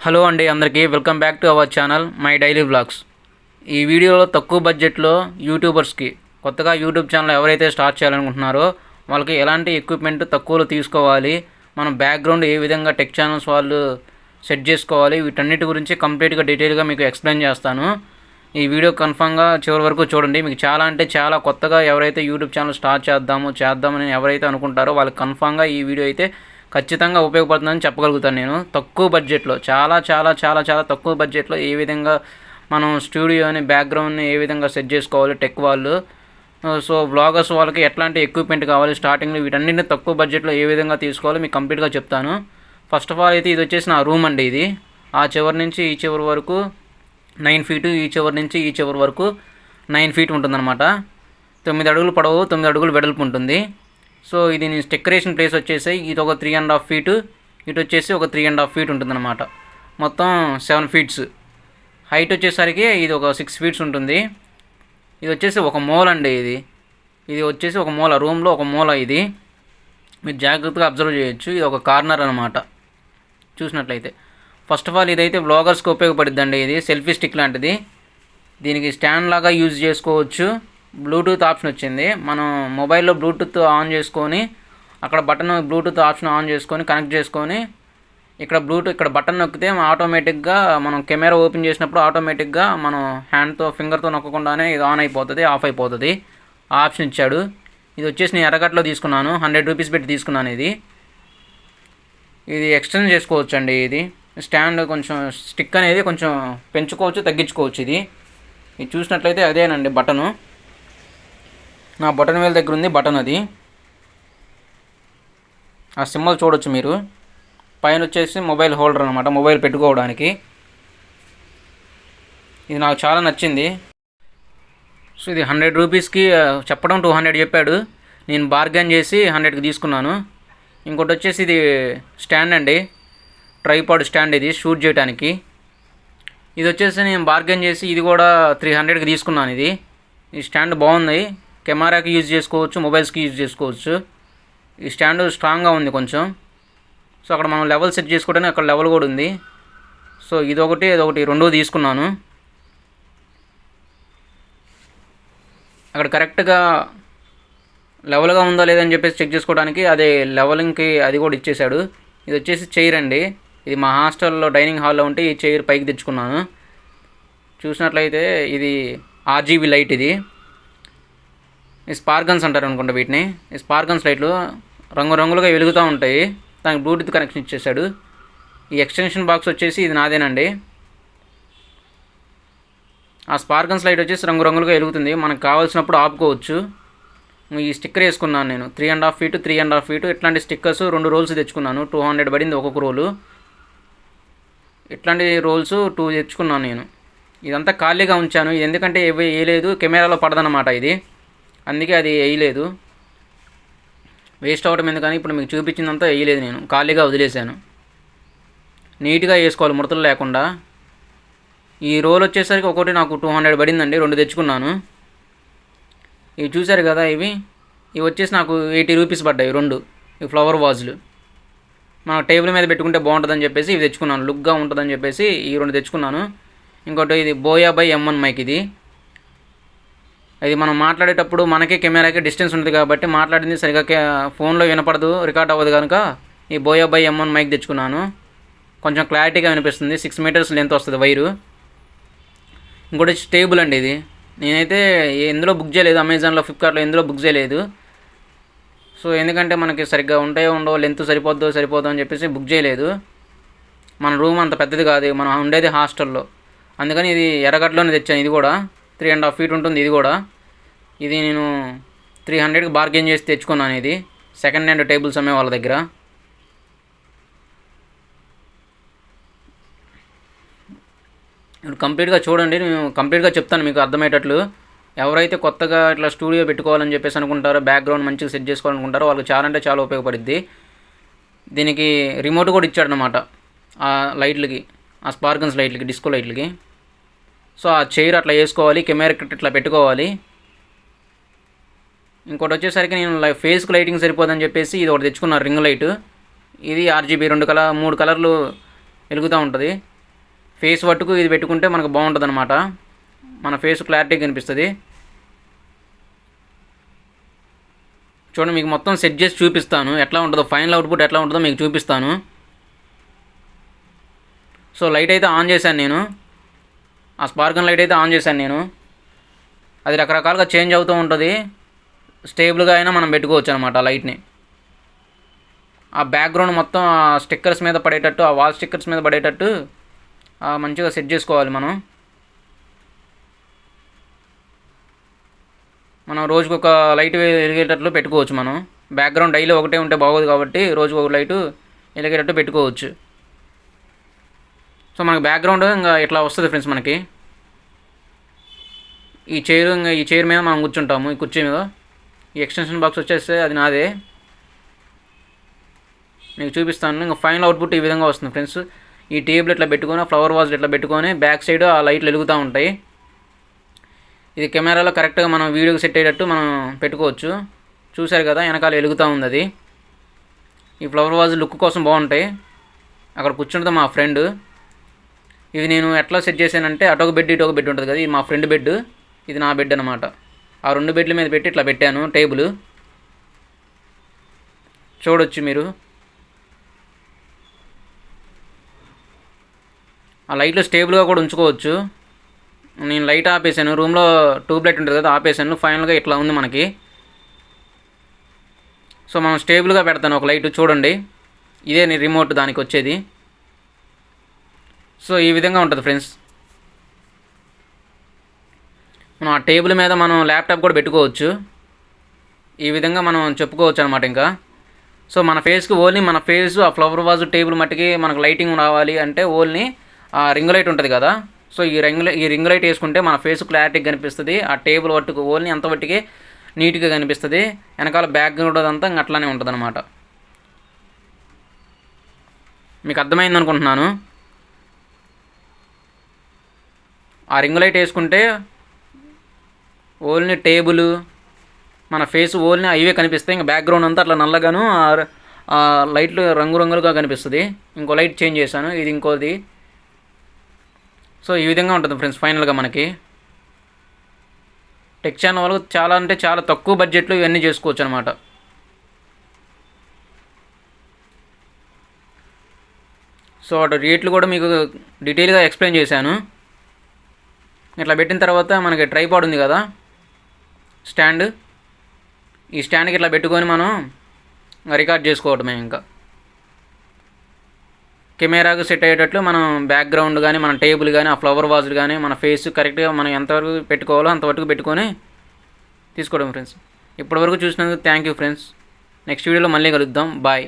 Hello అండి, అందరికీ welcome back to our channel my daily vlogs. ఈ వీడియోలో తక్కువ బడ్జెట్లో యూట్యూబర్స్కి కొత్తగా యూట్యూబ్ ఛానల్ ఎవరైతే స్టార్ట్ చేయాలనుకుంటున్నారో వాళ్ళకి ఎలాంటి ఎక్విప్మెంట్ తక్కువలో తీసుకోవాలి, మనం బ్యాక్గ్రౌండ్ ఏ విధంగా టెక్ ఛానల్స్ వాళ్ళు సెట్ చేసుకోవాలి, వీటన్నిటి గురించి కంప్లీట్గా డీటెయిల్గా మీకు ఎక్స్ప్లెయిన్ చేస్తాను. ఈ వీడియో కన్ఫామ్గా చివరి వరకు చూడండి. మీకు చాలా అంటే చాలా కొత్తగా ఎవరైతే యూట్యూబ్ ఛానల్ స్టార్ట్ చేద్దామని ఎవరైతే అనుకుంటారో వాళ్ళకి కన్ఫామ్గా ఈ వీడియో అయితే ఖచ్చితంగా ఉపయోగపడుతుందని చెప్పగలుగుతాను. నేను తక్కువ బడ్జెట్లో చాలా చాలా చాలా చాలా తక్కువ బడ్జెట్లో ఏ విధంగా మనం స్టూడియోని బ్యాక్గ్రౌండ్ని ఏ విధంగా సెట్ చేసుకోవాలి, టెక్ వాళ్ళు సో బ్లాగర్స్ వాళ్ళకి ఎట్లాంటి ఎక్విప్మెంట్ కావాలి, స్టార్టింగ్లో వీటన్నింటినీ తక్కువ బడ్జెట్లో ఏ విధంగా తీసుకోవాలో మీకు కంప్లీట్గా చెప్తాను. ఫస్ట్ ఆఫ్ ఆల్ అయితే ఇది వచ్చేసి నా రూమ్ అండి. ఇది ఆ చివరి నుంచి ఈ చివరి వరకు 9 ఫీటు, ఈ చివరి నుంచి ఈ చివరి వరకు 9 ఫీట్ ఉంటుందన్నమాట. 9 అడుగులు పొడవు, 9 అడుగులు వెడల్పు ఉంటుంది. సో ఇది నేను డెకరేషన్ ప్లేస్ వచ్చేసి ఇది ఒక 3.5 ఫీటు, ఇటు వచ్చేసి ఒక 3.5 ఫీట్ ఉంటుందన్నమాట. మొత్తం 7 ఫీట్స్. హైట్ వచ్చేసరికి ఇది ఒక 6 ఫీట్స్ ఉంటుంది. ఇది వచ్చేసి ఒక మూల అండి. ఇది వచ్చేసి ఒక మూల, రూమ్లో ఒక మూల. ఇది మీరు జాగ్రత్తగా అబ్జర్వ్ చేయొచ్చు. ఇది ఒక కార్నర్ అనమాట. చూసినట్లయితే ఫస్ట్ ఆఫ్ ఆల్ ఇదైతే వ్లాగర్స్కి ఉపయోగపడుద్దండి. ఇది సెల్ఫీ స్టిక్ లాంటిది. దీనికి స్టాండ్ లాగా యూజ్ చేసుకోవచ్చు. బ్లూటూత్ ఆప్షన్ వచ్చింది. మనం మొబైల్లో బ్లూటూత్ ఆన్ చేసుకొని అక్కడ బటన్ బ్లూటూత్ ఆప్షన్ ఆన్ చేసుకొని కనెక్ట్ చేసుకొని ఇక్కడ బటన్ నొక్కితే ఆటోమేటిక్గా మనం కెమెరా ఓపెన్ చేసినప్పుడు ఆటోమేటిక్గా మనం హ్యాండ్తో ఫింగర్తో నొక్కకుండానే ఇది ఆన్ అయిపోతుంది, ఆఫ్ అయిపోతుంది. ఆ ఆప్షన్ ఇచ్చాడు. ఇది వచ్చేసి నేను ఎర్రగట్లో తీసుకున్నాను, 100 రూపీస్ పెట్టి తీసుకున్నాను. ఇది ఎక్స్టెండ్ చేసుకోవచ్చు అండి. ఇది స్టాండ్ కొంచెం స్టిక్ అనేది కొంచెం పెంచుకోవచ్చు, తగ్గించుకోవచ్చు. ఇది చూసినట్లయితే అదేనండి బటను. నా బటన్ వేల దగ్గర ఉంది బటన్. అది ఆ సింబల్ చూడొచ్చు మీరు. పైన వచ్చేసి మొబైల్ హోల్డర్ అనమాట, మొబైల్ పెట్టుకోవడానికి. ఇది నాకు చాలా నచ్చింది. సో ఇది 100 రూపీస్కి చెప్పడం 200 చెప్పాడు. నేను బార్గెన్ చేసి 100కి తీసుకున్నాను. ఇంకోటి వచ్చేసి ఇది స్టాండ్ అండి, ట్రైపాడ్ స్టాండ్. ఇది షూట్ చేయడానికి. ఇది వచ్చేసి నేను బార్గెన్ చేసి ఇది కూడా 300కి తీసుకున్నాను. ఈ స్టాండ్ బాగుంది. కెమెరాకి యూజ్ చేసుకోవచ్చు, మొబైల్స్కి యూజ్ చేసుకోవచ్చు. ఈ స్టాండ్ స్ట్రాంగ్గా ఉంది కొంచెం. సో అక్కడ మనం లెవెల్ సెట్ చేసుకోవడానికి అక్కడ లెవెల్ కూడా ఉంది. సో ఇదొకటి 2 తీసుకున్నాను. అక్కడ కరెక్ట్గా లెవెల్గా ఉందా లేదని చెప్పేసి చెక్ చేసుకోవడానికి అదే లెవెలింగ్కి అది కూడా ఇచ్చేశాడు. ఇది వచ్చేసి చైర్ అండి. ఇది మా హాస్టల్లో డైనింగ్ హాల్లో ఉంటే ఈ చైర్ పైకి తెచ్చుకున్నాను. చూసినట్లయితే ఇది RGB లైట్. ఇది స్పార్గన్స్ అంటారు అనుకుంటా వీటిని. ఈ స్పార్గన్స్ లైట్లు రంగురంగులుగా వెలుగుతూ ఉంటాయి. దానికి బ్లూటూత్ కనెక్షన్ ఇచ్చేసాడు. ఈ ఎక్స్టెన్షన్ బాక్స్ వచ్చేసి ఇది నాదేనండి. ఆ స్పార్గన్స్ లైట్ వచ్చేసి రంగురంగులుగా వెలుగుతుంది. మనకు కావాల్సినప్పుడు ఆపుకోవచ్చు. ఈ స్టిక్కర్ వేసుకున్నాను నేను. 3.5 ఫీటు ఇట్లాంటి స్టిక్కర్స్ 2 రోల్స్ తెచ్చుకున్నాను. 200 పడింది ఒక్కొక్క రోలు. ఇట్లాంటి రోల్స్ 2 తెచ్చుకున్నాను నేను. ఇదంతా ఖాళీగా ఉంచాను. ఇది ఎందుకంటే వేయలేదు, కెమెరాలో పడదన్నమాట ఇది. అందుకే అది వేయలేదు, వేస్ట్ అవ్వడం ఎందుకని ఇప్పుడు మీకు చూపించిందంతా వేయలేదు. నేను ఖాళీగా వదిలేశాను. నీట్గా వేసుకోవాలి ముడతలు లేకుండా. ఈ రోల్ వచ్చేసరికి ఒకటి నాకు 200 పడిందండి. 2 తెచ్చుకున్నాను. ఇవి చూశారు కదా, ఇవి వచ్చేసి నాకు 80 రూపీస్ పడ్డాయి 2. ఈ ఫ్లవర్ వాజులు మన టేబుల్ మీద పెట్టుకుంటే బాగుంటుందని చెప్పేసి ఇవి తెచ్చుకున్నాను. లుక్గా ఉంటుందని చెప్పేసి ఈ 2 తెచ్చుకున్నాను. ఇంకోటి ఇది బోయా బై M1 మైక్. ఇది మనం మాట్లాడేటప్పుడు మనకి కెమెరాకి డిస్టెన్స్ ఉంటుంది కాబట్టి మాట్లాడింది సరిగా ఫోన్లో వినపడదు, రికార్డ్ అవ్వదు కనుక ఈ బోయా బై M1 మైక్ తెచ్చుకున్నాను. కొంచెం క్లారిటీగా వినిపిస్తుంది. 6 మీటర్స్ లెంత్ వస్తుంది వైరు. ఇంకోటి టేబుల్ అండి. ఇది నేనైతే ఎందులో బుక్ చేయలేదు, అమెజాన్లో, ఫ్లిప్కార్ట్లో ఎందులో బుక్ చేయలేదు. సో ఎందుకంటే మనకి సరిగ్గా ఉంటాయో ఉండవో, లెంత్ సరిపోద్దో అని చెప్పేసి బుక్ చేయలేదు. మన రూమ్ అంత పెద్దది కాదు, మనం ఉండేది హాస్టల్లో. అందుకని ఇది ఎర్రగడ్డలోనే తెచ్చాను. ఇది కూడా 3.5 ఫీట్ ఉంటుంది. ఇది నేను 300కి బార్గెన్ చేసి తెచ్చుకున్నాను. ఇది సెకండ్ హ్యాండ్ టేబుల్స్ అమ్మే వాళ్ళ దగ్గర. ఇప్పుడు కంప్లీట్గా చూడండి, నేను కంప్లీట్గా చెప్తాను మీకు అర్థమయ్యేటట్లు. ఎవరైతే కొత్తగా ఇట్లా స్టూడియో పెట్టుకోవాలని చెప్పేసి అనుకుంటారో, బ్యాక్గ్రౌండ్ మంచిగా సెట్ చేసుకోవాలనుకుంటారో వాళ్ళకి చాలా అంటే చాలా ఉపయోగపడుద్ది. దీనికి రిమోట్ కూడా ఇచ్చాడనమాట ఆ లైట్లకి, ఆ స్పార్గన్స్ లైట్లకి, డిస్కో లైట్లకి. సో ఆ చైర్ అట్లా వేసుకోవాలి, కెమెరాకి ఇట్లా పెట్టుకోవాలి. ఇంకోటి వచ్చేసరికి నేను ఫేస్కి లైటింగ్ సరిపోదని చెప్పేసి ఇది ఒకటి తెచ్చుకున్నాను, రింగ్ లైట్. ఇది RGB 3 కలర్లు వెలుగుతూ ఉంటుంది. ఫేస్ వట్టుకు ఇది పెట్టుకుంటే మనకు బాగుంటుంది అనమాట. మన ఫేస్ క్లారిటీగా కనిపిస్తుంది. చూడండి, మీకు మొత్తం సెట్ చేసి చూపిస్తాను ఎట్లా ఉంటుందో, ఫైనల్ అవుట్పుట్ ఎట్లా ఉంటుందో మీకు చూపిస్తాను. సో లైట్ అయితే ఆన్ చేశాను నేను, ఆ స్పార్కన్ లైట్ అయితే ఆన్ చేశాను నేను. అది రకరకాలుగా చేంజ్ అవుతూ ఉంటుంది. స్టేబుల్గా అయినా మనం పెట్టుకోవచ్చు అనమాట ఆ లైట్ని. ఆ బ్యాక్గ్రౌండ్ మొత్తం ఆ స్టిక్కర్స్ మీద పడేటట్టు, ఆ వాల్ స్టిక్కర్స్ మీద పడేటట్టు మంచిగా సెట్ చేసుకోవాలి మనం. రోజుకు ఒక లైట్ వెలిగేటట్లు పెట్టుకోవచ్చు మనం. బ్యాక్గ్రౌండ్ డైలీ ఒకటే ఉంటే బాగోదు కాబట్టి రోజుకు ఒక లైటు వెలిగేటట్టు పెట్టుకోవచ్చు. సో మనకి బ్యాక్గ్రౌండ్ ఇంకా ఇట్లా వస్తుంది ఫ్రెండ్స్. మనకి ఈ చైర్ మీద మనం కూర్చుంటాము. ఈ కుర్చీ మీద ఈ ఎక్స్టెన్షన్ బాక్స్ వచ్చేస్తే అది నాదే, మీకు చూపిస్తాను. ఇంకా ఫైనల్ అవుట్పుట్ ఈ విధంగా వస్తుంది ఫ్రెండ్స్. ఈ టేబుల్ ఇట్లా పెట్టుకొని, ఫ్లవర్ వాజ్ ఇట్లా పెట్టుకొని, బ్యాక్ సైడ్ ఆ లైట్లు వెలుగుతూ ఉంటాయి. ఇది కెమెరాలో కరెక్ట్గా మనం వీడియోకి సెట్ అయ్యేటట్టు మనం పెట్టుకోవచ్చు. చూశారు కదా, వెనకాల వెలుగుతూ ఉంది అది. ఈ ఫ్లవర్ వాజ్ లుక్ కోసం బాగుంటాయి. అక్కడ కూర్చుంటుంది మా ఫ్రెండ్. ఇది నేను ఎట్లా సెట్ చేశానంటే, అటొక బెడ్ ఇటొక బెడ్ ఉంటుంది కదా, ఇది మా ఫ్రెండ్ బెడ్, ఇది నా బెడ్ అనమాట. ఆ 2 బెడ్ల మీద పెట్టి ఇట్లా పెట్టాను టేబుల్. చూడొచ్చు మీరు. ఆ లైట్లు స్టేబుల్గా కూడా ఉంచుకోవచ్చు. నేను లైట్ ఆపేసాను, రూమ్లో ట్యూబ్ లైట్ ఉంటుంది కదా, ఆపేసాను. ఫైనల్గా ఇట్లా ఉంది మనకి. సో మనం స్టేబుల్గా పెడతాను ఒక లైట్. చూడండి, ఇదే రిమోట్ దానికి వచ్చేది. సో ఈ విధంగా ఉంటుంది ఫ్రెండ్స్. మనం ఆ టేబుల్ మీద మనం ల్యాప్టాప్ కూడా పెట్టుకోవచ్చు. ఈ విధంగా మనం చెప్పుకోవచ్చు అనమాట. ఇంకా సో మన ఫేస్కి ఓన్లీ మన ఫేస్, ఆ ఫ్లవర్ వాజ్ టేబుల్ మట్టికి మనకు లైటింగ్ రావాలి అంటే ఓన్లీ ఆ రింగ్ లైట్ ఉంటుంది కదా, సో ఈ రింగ్ లైట్ వేసుకుంటే మన ఫేస్ క్లారిటీగా కనిపిస్తుంది. ఆ టేబుల్ వట్టుకు ఓన్లీ అంత వట్టికి నీట్గా కనిపిస్తుంది. వెనకాల బ్యాక్గ్రౌండ్ అంతా ఇంకా అట్లానే ఉంటుంది అనమాట. మీకు అర్థమైంది అనుకుంటున్నాను. ఆ రింగ్ లైట్ వేసుకుంటే ఓన్లీ టేబుల్, మన ఫేస్ ఓన్లీ అవే కనిపిస్తాయి. ఇంకా బ్యాక్గ్రౌండ్ అంతా అట్లా నల్లగాను లైట్లు రంగురంగులుగా కనిపిస్తుంది. ఇంకో లైట్ చేంజ్ చేశాను, ఇది ఇంకోది. సో ఈ విధంగా ఉంటుంది ఫ్రెండ్స్. ఫైనల్గా మనకి టెక్ ఛానల్ వాళ్ళు చాలా అంటే చాలా తక్కువ బడ్జెట్లో ఇవన్నీ చేసుకోవచ్చు అనమాట. సో అటు రేట్లు కూడా మీకు డీటెయిల్గా ఎక్స్ప్లెయిన్ చేశాను. ఇట్లా పెట్టిన తర్వాత మనకి ట్రైపాడ్ ఉంది కదా, స్టాండ్, ఈ స్టాండ్కి ఇట్లా పెట్టుకొని మనం రికార్డ్ చేసుకోవటమే. ఇంకా కెమెరాకు సెట్ అయ్యేటట్లు మనం బ్యాక్గ్రౌండ్ కానీ, మన టేబుల్ కానీ, ఆ ఫ్లవర్ వాజ్లు కానీ, మన ఫేస్ కరెక్ట్గా మనం ఎంతవరకు పెట్టుకోవాలో అంతవరకు పెట్టుకొని తీసుకోవడం ఫ్రెండ్స్. ఇప్పటివరకు చూసినందుకు థ్యాంక్ యూ ఫ్రెండ్స్. నెక్స్ట్ వీడియోలో మళ్ళీ కలుద్దాం. బాయ్.